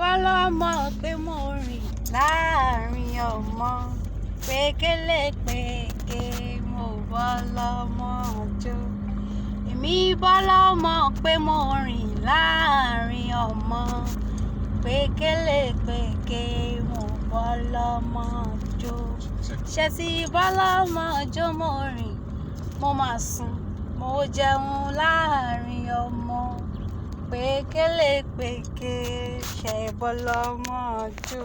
bọ́lọ́mọ pé mo rìn láàrin ọmọ pékélé péké mo bọ́lọ́mọ jó. Èmi bọ́lọ́mọ pé mo rìn láàrin ọmọ pékélé péké mo bọ́lọ́mọ jó. Ṣé ti bọ́lọ́mọ jó mo rìn mo máa sùn mo jẹun láàrin ọmọ pékélé péké ṣe bọ́lọ́mọ jó.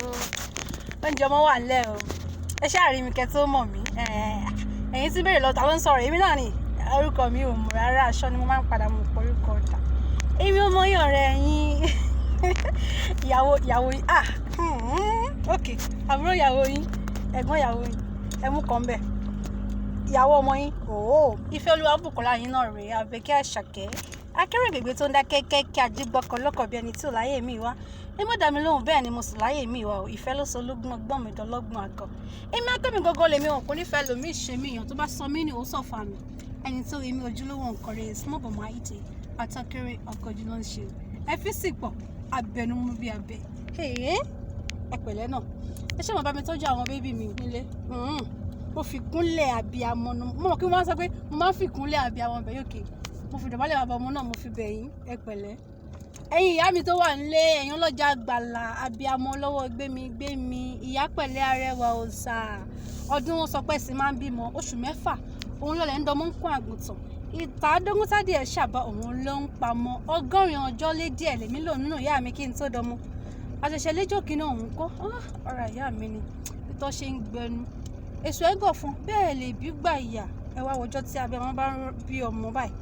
Oúnjẹ ọmọ wà nílẹ̀ o, ẹ ṣáà rí mi kẹ́ tó mọ̀ mí. Ẹ̀yin tí béèrè lọ́ta ló ń sọ̀rọ̀, èmi náà ni orúkọ mi ò mú rárá, aṣọ ni mo máa ń padà mú orúkọ ọ̀tà. Èmi ọmọ yín ọ̀rẹ́ yín ìyàwó ok, àbúrò ìyàwó yín, ẹ̀gbọ́n ìyàwó yín, ẹ mú kan bẹ́ẹ̀, ìyàwó ọmọ yín, ìfẹ́ olúwa Búkọlá yín náà rèé, Àbẹ̀kẹ́ Àṣàkẹ́ akérègbègbè tó ń dá kẹ́kẹ́kẹ́ ajígbọ́kọ̀ lọ́kọ̀ bí ẹni tí ò láyé mi wá. Èmi ò dá mi lóhùn bẹ́ẹ̀ ni mo sì láyé mi wá o. Ìfẹ́ ló sọ ológun ọgbọ́n mi dọ́lọ́gbọ̀n àgọ́. Èmi akẹ́mi gọ́gọ́ lèmi ò kò nífẹ̀ẹ́ lòmí ṣe mí èèyàn tó bá sọ mí ní òun sọ̀fà mi. Ẹni tó rí mi ojúlówó nǹkan rẹ̀ small but mighty àtàkèrè ọkọ̀ ojú ló ń ṣe. Ẹ fi sì pọ̀ abẹnumú bí abẹ. Ẹ pẹ̀lẹ́ náà. Ẹ ṣé mo bá mi tọ́jú àwọn bébì mi nílé. Mo fi kúnlẹ̀ àbíamọ mo mọ̀ kí wọ́n sọ pé mo máa ń fi kúnlẹ̀ àbíamọ bẹ̀ yókè. Mo fi dọ̀bálẹ̀ bàbá ọmọ náà mo fi bẹ̀ yín, ẹ pẹ̀lẹ́. Ẹ̀yin ìyá mi tó wà nílé, ẹ̀yin ọlọ́jà àgbàlà àbíamọ lọ́wọ́ gbé mi ìyá pẹ̀lẹ́ arẹwà òòṣà. Ọdún wọn sọ pé sì máa ń bímọ oṣù 6 òun lọ́lẹ̀ ń dọmọ ń kún àgùntàn. Ìtàdógún tádì ẹ̀ ṣàbá òun ló ń pamọ́ 100 ọjọ́ lé díẹ̀ lèmi lò nínú ìyá mi kí n tó dọmọ. Àṣẹ̀ṣẹ̀ léjò kí náà òun kọ́ ọ̀rọ̀ ìyá mi ni ìtọ́ ṣe ń gbẹnu. Èso ẹ̀gọ̀ fún bẹ́ẹ̀ lè bí gbà ìyà ẹ wá wọjọ́ tí abiyamọ bá bí ọmọ báyìí.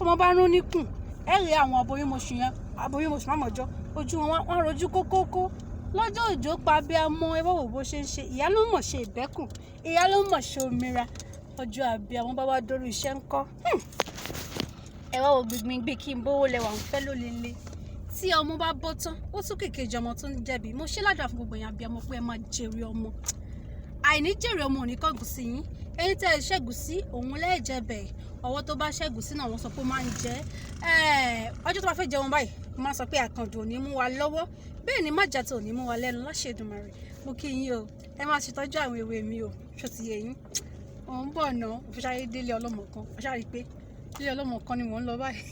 Ọmọ bá rún níkùn ẹ rí àwọn aboyúnmọṣù yẹn aboyúnmọṣù mámọjọ ojú wọn rojú kókókó lọ́jọ́ òjò pa abiyamọ ẹ bá wò bó ṣe ń ṣe ìyá ló mọ̀ ṣe ìbẹ́kùn ìyá ló mọ̀ ṣe omira ọjọ́ abiyamọ bá wá dórí iṣẹ́ ńkọ́. Ẹ wá wo gbìngbìn gbé kí n bówó lẹwà ń fẹ́ ló lele tí ọmọ bá bọ́ tán ó tún kèkejì ọmọ tó ń jẹ̀bi mo ṣe ládàá fún gbogbo èèyàn abiyamọ pé ẹ máa jèrè ọmọ àìní jèrè ọmọ ò ní kọ́gùn sí yín ẹni tẹ́ ẹ ṣẹ́gun sí òun lẹ́ẹ̀jẹ̀ bẹ́ẹ̀ ọwọ́ tó bá ṣẹ́gun sí náà wọ́n sọ pé ó máa ń jẹ́ ọjọ́ tó bá fẹ́ jẹun báyìí mo máa sọ pé àkàndùn ò ní mú wa lọ́wọ́ bẹ́ẹ̀ ni májàtọ̀ ò ní mú wa lẹ́nu láṣẹ Èdùmàrè mo kí yín o ẹ máa ṣètọ́jú àwọn èwe mi o ṣó ti yé yín òun bọ̀ náà òfìṣàyé délé ọlọ́mọ kan ọṣàrí pé délé ọlọ́mọ kan ni mò ń lọ báyìí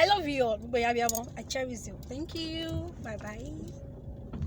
I love you all gbogbo ìyá abiyamọ I cherish you thank you bye bye.